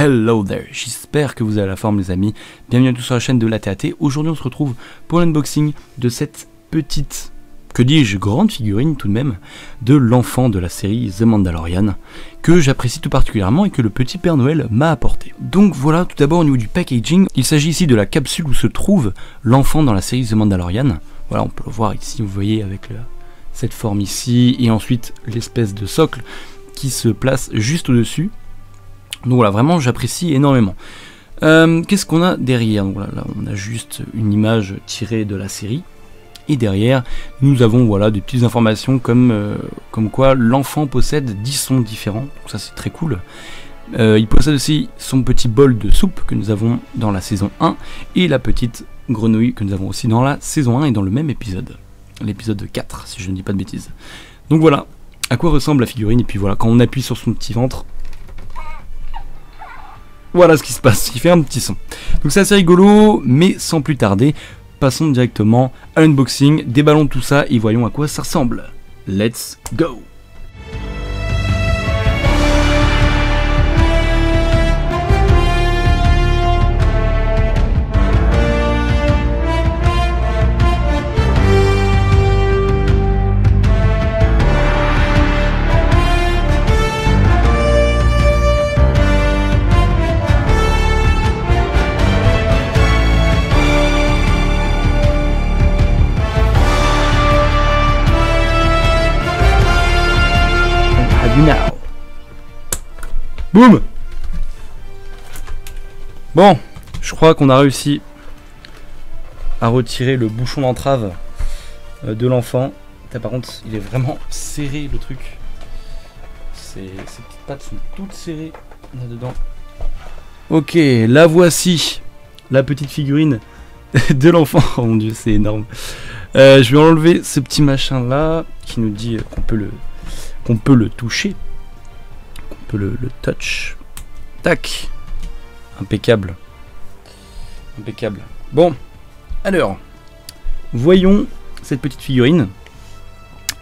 Hello there, j'espère que vous avez la forme les amis, bienvenue à tous sur la chaîne de la TAT. Aujourd'hui on se retrouve pour l'unboxing de cette petite, que dis-je, grande figurine tout de même, de l'enfant de la série The Mandalorian, que j'apprécie tout particulièrement et que le petit Père Noël m'a apporté. Donc voilà, tout d'abord au niveau du packaging, il s'agit ici de la capsule où se trouve l'enfant dans la série The Mandalorian. Voilà, on peut le voir ici, vous voyez, avec cette forme ici, et ensuite l'espèce de socle qui se place juste au-dessus. Donc voilà, vraiment j'apprécie énormément. Qu'est-ce qu'on a derrière? Donc là, on a juste une image tirée de la série. Et derrière, nous avons voilà, des petites informations comme quoi l'enfant possède 10 sons différents. Donc ça c'est très cool. Il possède aussi son petit bol de soupe que nous avons dans la saison 1. Et la petite grenouille que nous avons aussi dans la saison 1 et dans le même épisode. L'épisode 4 si je ne dis pas de bêtises. Donc voilà à quoi ressemble la figurine. Et puis voilà, quand on appuie sur son petit ventre, voilà ce qui se passe, il fait un petit son. Donc c'est assez rigolo, mais sans plus tarder, passons directement à l'unboxing, déballons tout ça et voyons à quoi ça ressemble. Let's go! Now. Boum. Bon, je crois qu'on a réussi à retirer le bouchon d'entrave de l'enfant. Par contre, il est vraiment serré le truc. Ces petites pattes sont toutes serrées là-dedans. Ok, la voici, la petite figurine de l'enfant. Oh mon dieu, c'est énorme. Je vais enlever ce petit machin là qui nous dit qu'on peut le toucher, qu'on peut le touch. Tac. Impeccable. Impeccable. Bon, alors, voyons cette petite figurine.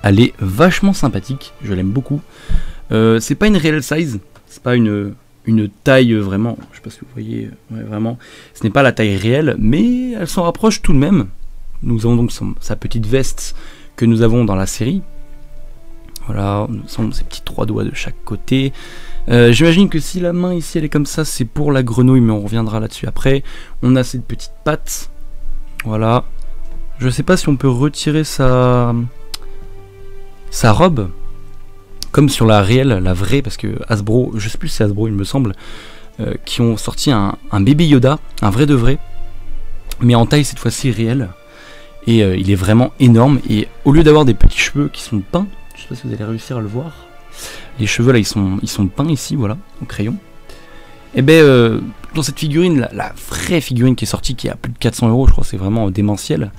Elle est vachement sympathique, je l'aime beaucoup. C'est pas une real size, c'est pas une taille vraiment, je sais pas si vous voyez, ouais, vraiment, ce n'est pas la taille réelle, mais elle s'en rapproche tout de même. Nous avons donc sa petite veste que nous avons dans la série. Voilà, nous avons ces petits 3 doigts de chaque côté. J'imagine que si la main ici elle est comme ça, c'est pour la grenouille, mais on reviendra là-dessus après. On a cette petite patte. Voilà. Je sais pas si on peut retirer sa robe, comme sur la réelle, la vraie, parce que Hasbro, je sais plus si c'est Hasbro, il me semble, qui ont sorti un bébé Yoda, un vrai de vrai, mais en taille cette fois-ci réelle. Et il est vraiment énorme. Et au lieu d'avoir des petits cheveux qui sont peints, je sais pas si vous allez réussir à le voir. Les cheveux là, ils sont peints ici, voilà, au crayon. Et ben, dans cette figurine, la vraie figurine qui est sortie, qui est à plus de 400 €, je crois, c'est vraiment démentiel.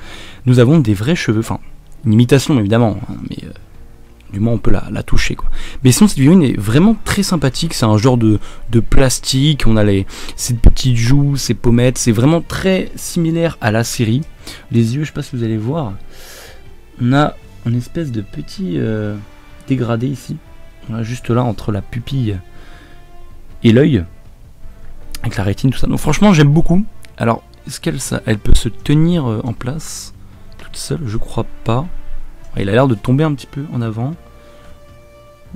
Nous avons des vrais cheveux, enfin, une imitation évidemment, hein, mais du moins on peut la toucher quoi. Mais sinon cette figurine est vraiment très sympathique. C'est un genre de plastique. On a ces petites joues, ces pommettes. C'est vraiment très similaire à la série. Les yeux, je sais pas si vous allez voir. On a une espèce de petit dégradé ici, voilà, juste là entre la pupille et l'œil, avec la rétine, tout ça. Donc franchement j'aime beaucoup. Alors est-ce elle peut se tenir en place toute seule? Je crois pas. Il a l'air de tomber un petit peu en avant.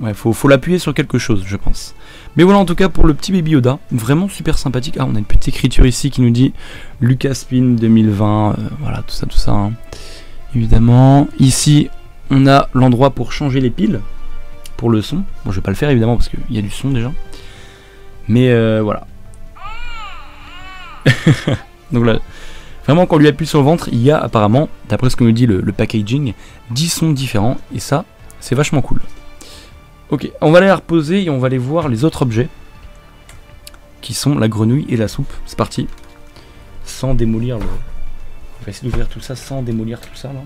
Ouais, faut l'appuyer sur quelque chose, je pense. Mais voilà, en tout cas, pour le petit baby Yoda, vraiment super sympathique. Ah, on a une petite écriture ici qui nous dit Lucasfilm 2020, voilà, tout ça, hein. Évidemment. Ici, on a l'endroit pour changer les piles, pour le son. Bon, je vais pas le faire, évidemment, parce qu'il y a du son, déjà. Mais, voilà. Donc là, vraiment, quand on lui appuie sur le ventre, il y a apparemment, d'après ce que nous dit le packaging, 10 sons différents. Et ça, c'est vachement cool. Ok, on va aller la reposer et on va aller voir les autres objets qui sont la grenouille et la soupe. C'est parti. Sans démolir le... On va essayer d'ouvrir tout ça sans démolir tout ça là.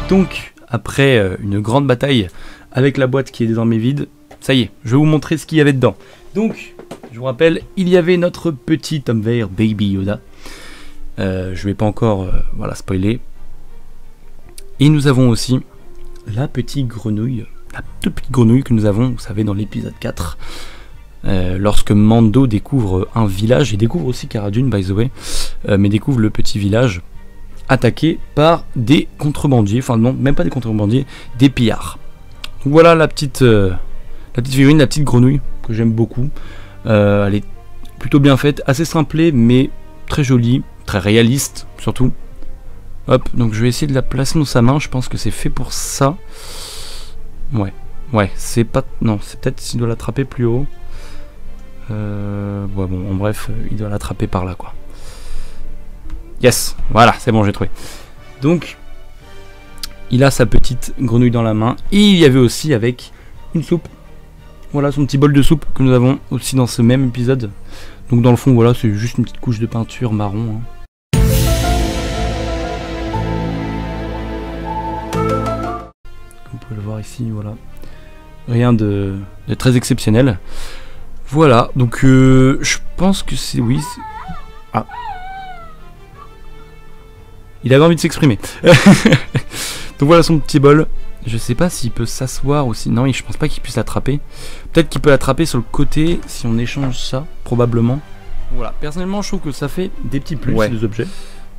Donc, après une grande bataille avec la boîte qui est désormais vide, ça y est, je vais vous montrer ce qu'il y avait dedans. Donc, je vous rappelle, il y avait notre petit homme vert Baby Yoda. Je vais pas encore voilà, spoiler. Et nous avons aussi la petite grenouille, la toute petite grenouille que nous avons, vous savez, dans l'épisode 4. Lorsque Mando découvre un village, et découvre aussi Cara Dune by the way, mais découvre le petit village attaqué par des contrebandiers, enfin non, même pas des contrebandiers, des pillards. Donc voilà la petite figurine, la petite grenouille que j'aime beaucoup. Elle est plutôt bien faite, assez simplée mais très jolie, très réaliste surtout. Hop, donc je vais essayer de la placer dans sa main, je pense que c'est fait pour ça. Ouais, c'est pas... Non, c'est peut-être s'il doit l'attraper plus haut. Ouais, bon, en bref, il doit l'attraper par là, quoi. Yes, voilà, c'est bon, j'ai trouvé. Donc, il a sa petite grenouille dans la main. Et il y avait aussi avec une soupe. Voilà, son petit bol de soupe que nous avons aussi dans ce même épisode. Donc dans le fond, voilà, c'est juste une petite couche de peinture marron. Hein. Vous pouvez le voir ici, voilà. Rien de très exceptionnel. Voilà, donc je pense que c'est... Oui, ah. Il avait envie de s'exprimer. Donc voilà son petit bol. Je sais pas s'il peut s'asseoir aussi. Non, je pense pas qu'il puisse l'attraper. Peut-être qu'il peut l'attraper sur le côté si on échange ça, probablement. Voilà, personnellement, je trouve que ça fait des petits plus, ces deux objets.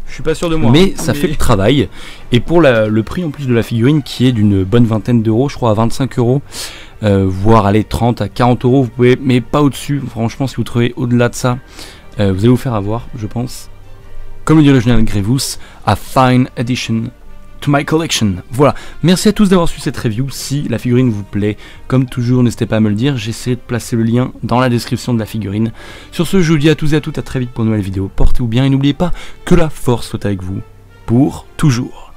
Je suis pas sûr de moi. Mais ça fait le travail. Et pour le prix en plus de la figurine, qui est d'une bonne vingtaine d'euros, je crois à 25 euros, voire aller 30 à 40 euros, vous pouvez, mais pas au-dessus. Franchement, si vous trouvez au-delà de ça, vous allez vous faire avoir, je pense. Comme le dit l'original Grievous, a fine addition to my collection. Voilà, merci à tous d'avoir suivi cette review. Si la figurine vous plaît, comme toujours, n'hésitez pas à me le dire. J'essaierai de placer le lien dans la description de la figurine. Sur ce, je vous dis à tous et à toutes à très vite pour une nouvelle vidéo. Portez-vous bien et n'oubliez pas que la force soit avec vous pour toujours.